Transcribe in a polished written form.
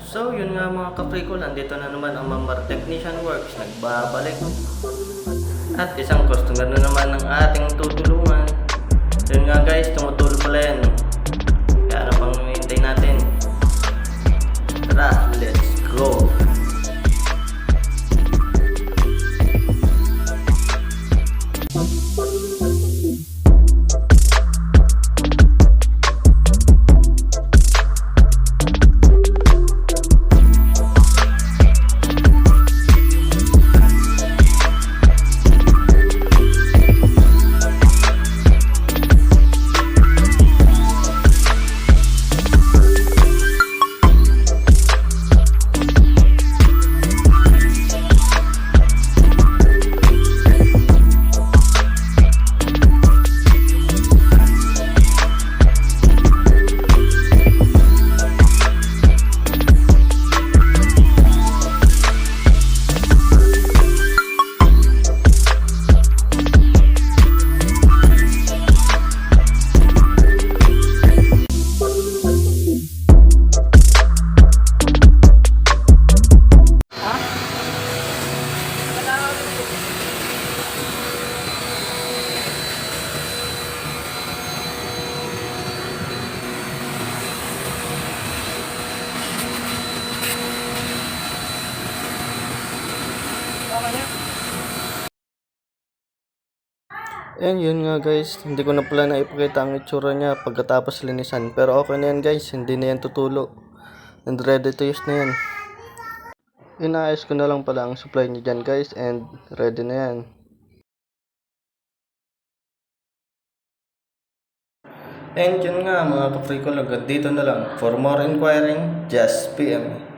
So yun nga mga kaprikol, andito na naman ang Mambar Technician Works, nagbabalik. At isang customer na naman ng ating tutulungan. Yun nga guys, tumutulong pala yan. Kaya ano pang hintay natin? Tara, let's go! And yun nga guys, hindi ko na pala naipakita ang itsura niya pagkatapos linisan. Pero okay na yan guys, hindi na yan tutulo. And ready to use na yan. Inaayos ko na lang pala ang supply niya dyan guys, and ready na yan. And yun nga mga kaprikol, agad dito na lang. For more inquiring, just PM.